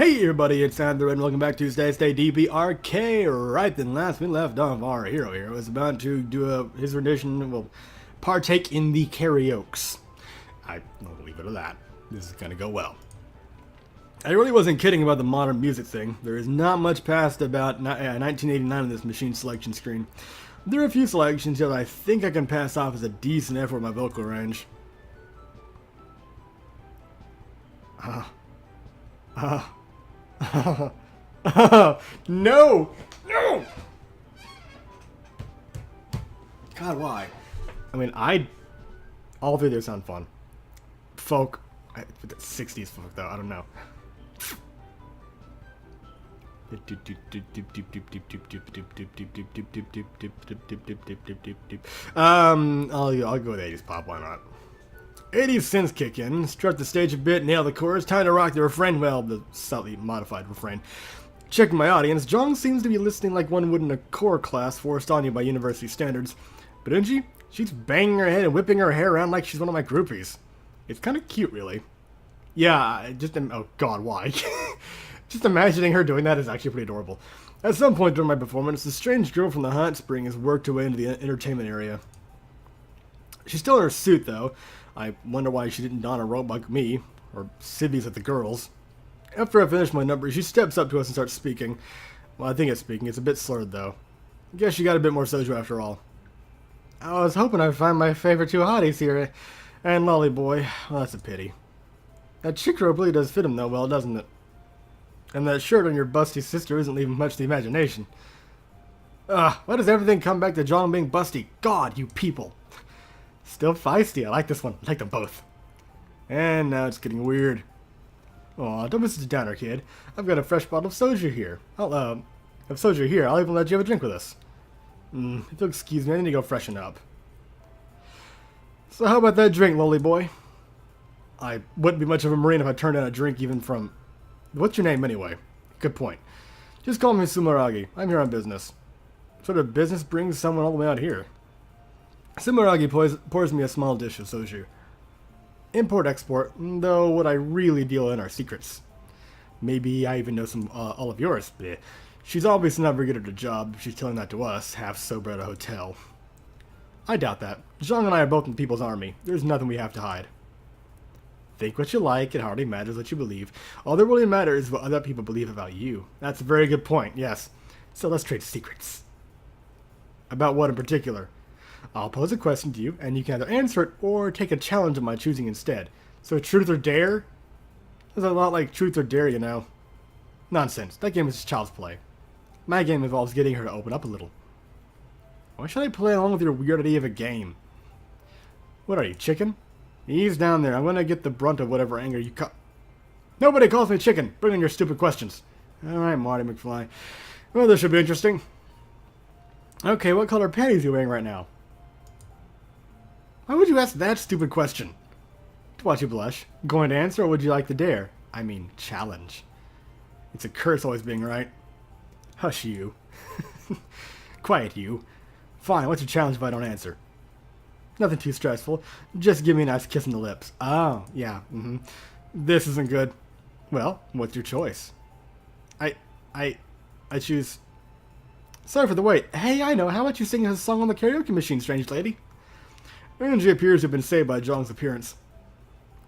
Hey everybody, it's Andrew and welcome back to Stay DBRK. Right then, last we left off, our hero here was about to do his rendition, well, partake in the karaokes. I will leave it at that. This is gonna go well. I really wasn't kidding about the modern music thing. There is not much past about 1989 on this machine selection screen. There are a few selections that I think I can pass off as a decent effort with my vocal range. No! No! God, why? I mean, all three of those sound fun. Folk. But the 60s folk, though. I don't know. I'll go with 80s pop, why not? 80s synths kick in, strut the stage a bit, nail the chorus, time to rock the refrain, well, the slightly modified refrain. Checking my audience, Jong seems to be listening like one would in a core class forced on you by university standards. But Eunji, she's banging her head and whipping her hair around like she's one of my groupies. It's kind of cute, really. Yeah, oh god, why? Just imagining her doing that is actually pretty adorable. At some point during my performance, the strange girl from the hot spring has worked her way into the entertainment area. She's still in her suit, though. I wonder why she didn't don a robe like me, or civvies at the girls. After I finish my number, she steps up to us and starts speaking. Well, I think it's speaking. It's a bit slurred, though. Guess she got a bit more soju after all. I was hoping I'd find my favorite two hotties here. And Lolly Boy. Well, that's a pity. That chick robe really does fit him, though, well, doesn't it? And that shirt on your busty sister isn't leaving much to the imagination. Why does everything come back to John being busty? God, you people. Still feisty. I like this one. I like them both. And now it's getting weird. Aw, don't miss the downer, kid. I've got a fresh bottle of soju here. I'll even let you have a drink with us. If you'll excuse me, I need to go freshen up. So how about that drink, lolly boy? I wouldn't be much of a marine if I turned down a drink even from... What's your name, anyway? Good point. Just call me Sumeragi. I'm here on business. What sort of business brings someone all the way out here? Sumeragi pours me a small dish of soju. Import-export, though what I really deal in are secrets. Maybe I even know some all of yours. Bleh. She's obviously not very good at her job if she's telling that to us, half sober at a hotel. I doubt that. Zhang and I are both in the People's Army. There's nothing we have to hide. Think what you like, it hardly matters what you believe. All that really matters is what other people believe about you. That's a very good point, yes. So let's trade secrets. About what in particular? I'll pose a question to you, and you can either answer it or take a challenge of my choosing instead. So truth or dare? It's a lot like truth or dare, you know. Nonsense. That game is just child's play. My game involves getting her to open up a little. Why should I play along with your weird idea of a game? What are you, chicken? Ease down there. I'm going to get the brunt of whatever anger you Nobody calls me chicken. Bring on your stupid questions. Alright, Marty McFly. Well, this should be interesting. Okay, what color panties are you wearing right now? Why would you ask that stupid question? To watch you blush. Going to answer, or would you like the dare? I mean, challenge. It's a curse always being right. Hush you. Quiet you. Fine, what's your challenge if I don't answer? Nothing too stressful. Just give me a nice kiss on the lips. Oh, yeah, This isn't good. Well, what's your choice? I choose... Sorry for the wait. Hey, I know. How about you sing a song on the karaoke machine, strange lady? Eunji appears to have been saved by Zhang's appearance.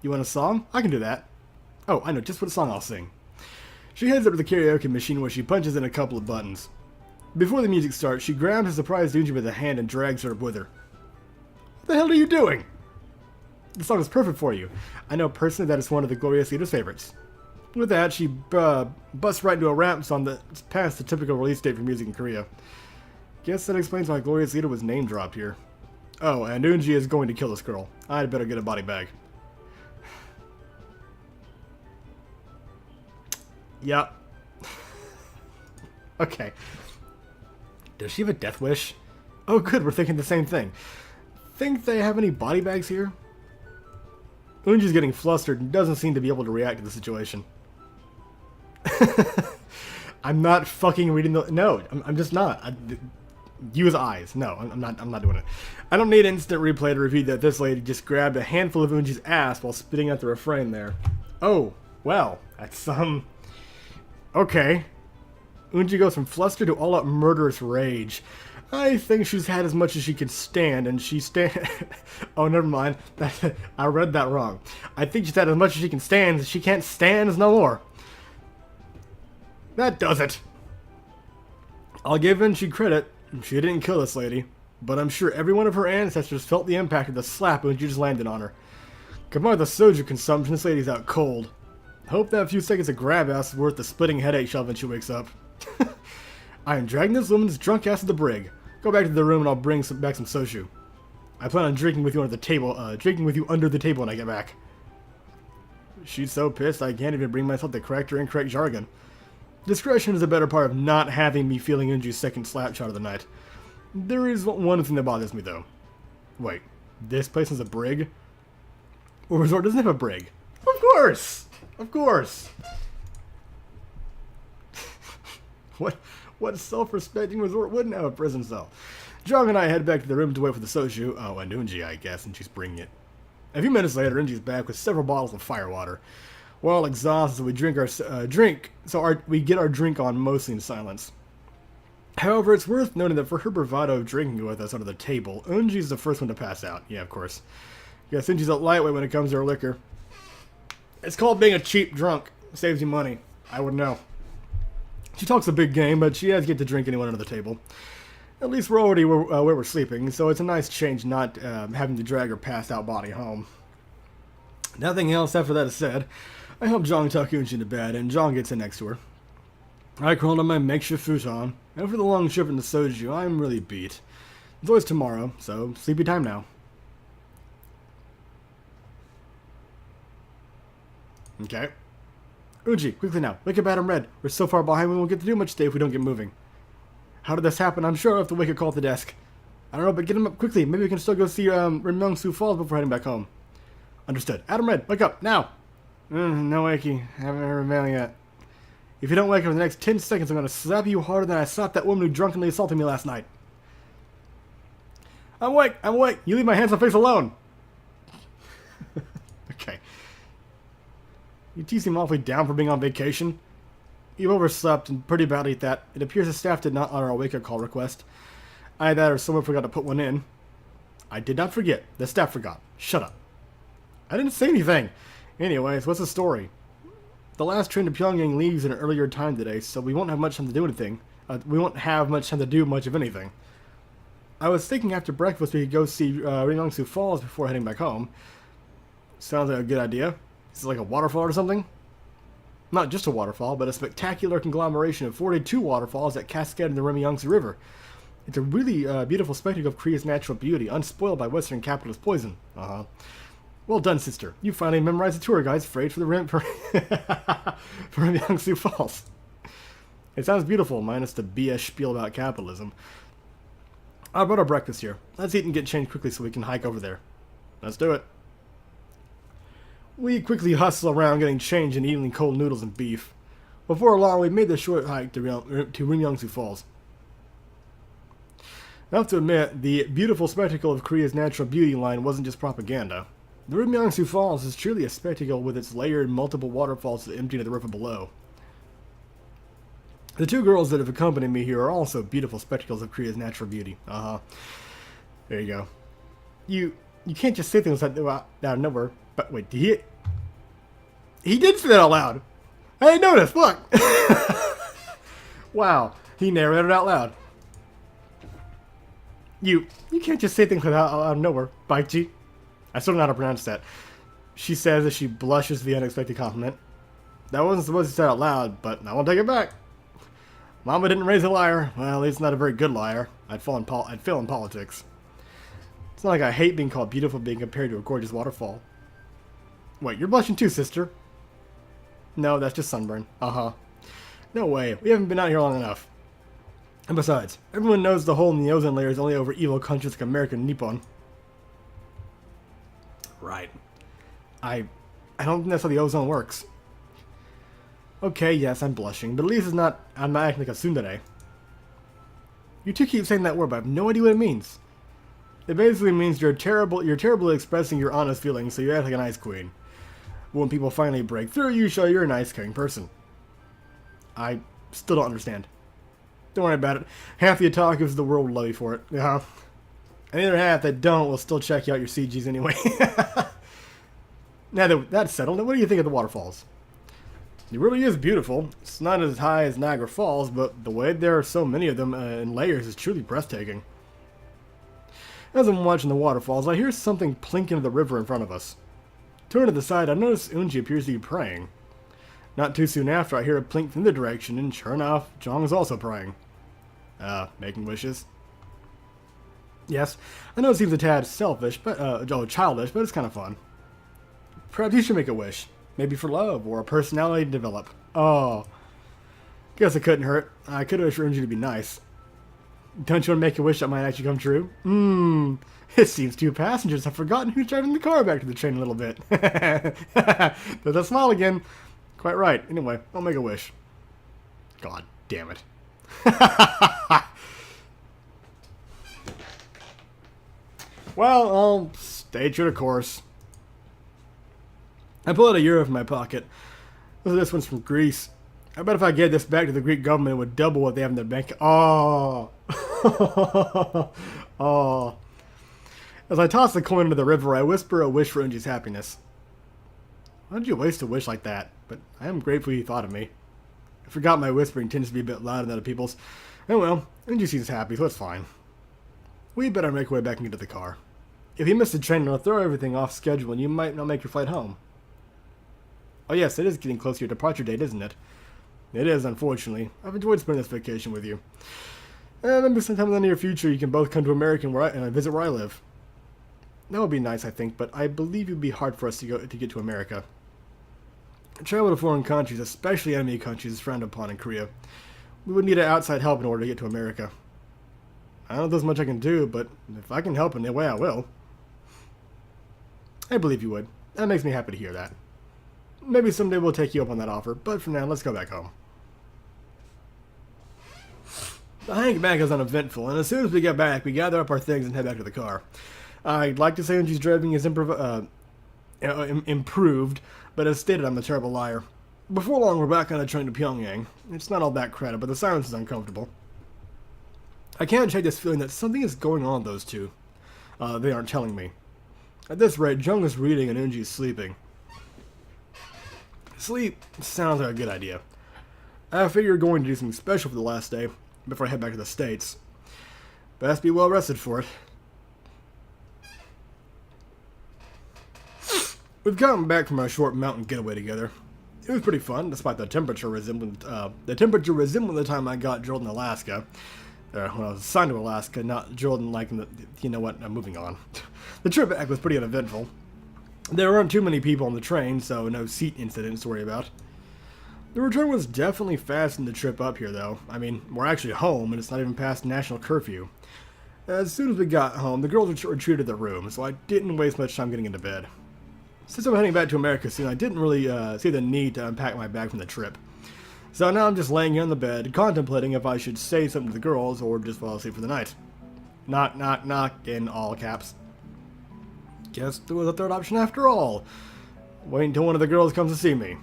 You want a song? I can do that. Oh, I know just what song I'll sing. She heads up to the karaoke machine where she punches in a couple of buttons. Before the music starts, she grabs a surprised Eunji by the hand and drags her up with her. What the hell are you doing? The song is perfect for you. I know personally that it's one of the Glorious Leader's favorites. With that, she busts right into a rap song that's past the typical release date for music in Korea. Guess that explains why Glorious Leader was name dropped here. Oh, and Eunji is going to kill this girl. I'd better get a body bag. Yep. Okay. Does she have a death wish? Oh good, we're thinking the same thing. Think they have any body bags here? Eunji's getting flustered and doesn't seem to be able to react to the situation. I'm not fucking reading the... No, I'm just not. Use eyes. No, I'm not doing it. I don't need instant replay to reveal that this lady just grabbed a handful of Eunji's ass while spitting out the refrain there. Oh, well, that's Okay. Eunji goes from fluster to all-out murderous rage. I think she's had as much as she can stand, and she oh, never mind. I read that wrong. I think she's had as much as she can stand, and she can't stand no more. That does it. I'll give Eunji credit. She didn't kill this lady, but I'm sure every one of her ancestors felt the impact of the slap Eunji just landed on her. Combined with the soju consumption, this lady's out cold. Hope that few seconds of grab ass is worth the splitting headache shell when she wakes up. I am dragging this woman's drunk ass to the brig. Go back to the room and I'll bring back some soju. I plan on drinking with you under the table. When I get back. She's so pissed I can't even bring myself to correct her incorrect jargon. Discretion is a better part of not having me feeling Eunji's second slap shot of the night. There is one thing that bothers me though. Wait, this place is a brig? Well, resort doesn't have a brig. Of course! Of course! What self-respecting resort wouldn't have a prison cell? Jong and I head back to the room to wait for the soju. Oh, and Eunji, I guess, and she's bringing it. A few minutes later, Eunji's back with several bottles of firewater. We're all exhausted, we drink we get our drink on mostly in silence. However, it's worth noting that for her bravado of drinking with us under the table, Eunji's the first one to pass out. Yeah, of course. Guess Eunji's a lightweight when it comes to her liquor. It's called being a cheap drunk. Saves you money. I would know. She talks a big game, but she has yet to drink anyone under the table. At least we're already where we're sleeping, so it's a nice change not having to drag her passed out body home. Nothing else after that is said. I help Jong tuck Eunji to bed, and Jong gets in next to her. I crawled on my makeshift futon. After the long shift in the soju, I'm really beat. It's always tomorrow, so sleepy time now. Okay. Eunji, quickly now. Wake up Adam Red. We're so far behind we won't get to do much today if we don't get moving. How did this happen? I'm sure I'll have to wake a call at the desk. I don't know, but get him up quickly. Maybe we can still go see Rimyong-su Falls before heading back home. Understood. Adam Red, wake up, now! No wakey. Haven't heard of mail yet. If you don't wake up in the next 10 seconds, I'm going to slap you harder than I slapped that woman who drunkenly assaulted me last night. I'm awake! I'm awake! You leave my handsome face alone! Okay. You two seem awfully down for being on vacation. You've overslept, and pretty badly at that. It appears the staff did not honor our wake-up call request. Either that or someone forgot to put one in. I did not forget. The staff forgot. Shut up. I didn't say anything. Anyways, what's the story? The last train to Pyongyang leaves at an earlier time today, so we won't have much time to do anything. We won't have much time to do much of anything. I was thinking after breakfast we could go see Rimyong-su Falls before heading back home. Sounds like a good idea. Is it like a waterfall or something? Not just a waterfall, but a spectacular conglomeration of 42 waterfalls that cascade in the Rimyong-su River. It's a really beautiful spectacle of Korea's natural beauty, unspoiled by Western capitalist poison. Well done, sister. You finally memorized the tour guide's phrase for Rimyong-su Falls. It sounds beautiful, minus the BS spiel about capitalism. I brought our breakfast here. Let's eat and get changed quickly so we can hike over there. Let's do it. We quickly hustle around getting changed and eating cold noodles and beef. Before long, we made the short hike to Rimyong-su Falls. I have to admit, the beautiful spectacle of Korea's natural beauty line wasn't just propaganda. The Rimyong-su Falls is truly a spectacle with its layered multiple waterfalls that empty into the river below. The two girls that have accompanied me here are also beautiful spectacles of Korea's natural beauty. There you go. You can't just say things like that out of nowhere. But wait, he did say that out loud. I didn't notice. Look. Wow, he narrated it out loud. You can't just say things like that out of nowhere, Baichi. I still don't know how to pronounce that. She says as she blushes at the unexpected compliment. That wasn't supposed to say out loud, but I won't take it back. Mama didn't raise a liar. Well, at least not a very good liar. I'd fail in politics. It's not like I hate being called beautiful being compared to a gorgeous waterfall. Wait, you're blushing too, sister? No, that's just sunburn. No way. We haven't been out here long enough. And besides, everyone knows the hole in the ozone layer is only over evil countries like America and Nippon. Right. I don't think that's how the ozone works. Okay, yes, I'm blushing, but at least I'm not acting like a tsundere. You two keep saying that word, but I have no idea what it means. It basically means you're terribly expressing your honest feelings, so you act like an ice queen. When people finally break through, you show you're a nice, caring person. I still don't understand. Don't worry about it. Half the otakus of the world will love you for it. Yeah. And the other half that don't will still check you out your CGs anyway. Now that that's settled, what do you think of the waterfalls? It really is beautiful. It's not as high as Niagara Falls, but the way there are so many of them in layers is truly breathtaking. As I'm watching the waterfalls, I hear something plink into the river in front of us. Turn to the side, I notice Eunji appears to be praying. Not too soon after, I hear a plink from the direction, and sure enough, Jong is also praying. Making wishes. Yes, I know it seems a tad selfish, but childish, but it's kind of fun. Perhaps you should make a wish. Maybe for love, or a personality to develop. Oh. Guess it couldn't hurt. I could wish for Eunji to be nice. Don't you want to make a wish that might actually come true? It seems two passengers have forgotten who's driving the car back to the train a little bit. There's a smile again. Quite right. Anyway, I'll make a wish. God damn it. Well, I'll stay true to course. I pull out a euro from my pocket. This one's from Greece. I bet if I gave this back to the Greek government, it would double what they have in their bank. Oh. Oh. As I toss the coin into the river, I whisper a wish for Eunji's happiness. Why did you waste a wish like that? But I am grateful you thought of me. I forgot my whispering tends to be a bit louder than other people's. Oh well, Eunji seems happy, so it's fine. We better make our way back and get to the car. If you miss the train, it'll throw everything off schedule and you might not make your flight home. Oh yes, it is getting close to your departure date, isn't it? It is, unfortunately. I've enjoyed spending this vacation with you. Maybe sometime in the near future you can both come to America and visit where I live. That would be nice, I think, but I believe it would be hard for us to get to America. Travel to foreign countries, especially enemy countries, is frowned upon in Korea. We would need outside help in order to get to America. I don't know if there's much I can do, but if I can help in any way, I will. I believe you would. That makes me happy to hear that. Maybe someday we'll take you up on that offer, but for now, let's go back home. The hike back is uneventful, and as soon as we get back, we gather up our things and head back to the car. I'd like to say Eunji's driving is improved, but as stated, I'm a terrible liar. Before long, we're back on a train to Pyongyang. It's not all that crowded, but the silence is uncomfortable. I can't shake this feeling that something is going on with those two. They aren't telling me. At this rate, Jung is reading and Eunji is sleeping. Sleep sounds like a good idea. I figure you're going to do something special for the last day before I head back to the States. Best be well rested for it. We've gotten back from our short mountain getaway together. It was pretty fun, despite the temperature resembling the time I got drilled in Alaska. When I was assigned to Alaska, not drilled in like in the. You know what? I'm moving on. The trip back was pretty uneventful. There weren't too many people on the train, so no seat incidents to worry about. The return was definitely faster than the trip up here, though. I mean, we're actually home, and it's not even past national curfew. As soon as we got home, the girls retreated to their room, so I didn't waste much time getting into bed. Since I'm heading back to America soon, I didn't really see the need to unpack my bag from the trip. So now I'm just laying here on the bed, contemplating if I should say something to the girls or just fall asleep for the night. Knock, knock, knock, in all caps. Guess there was a third option after all. Wait until one of the girls comes to see me.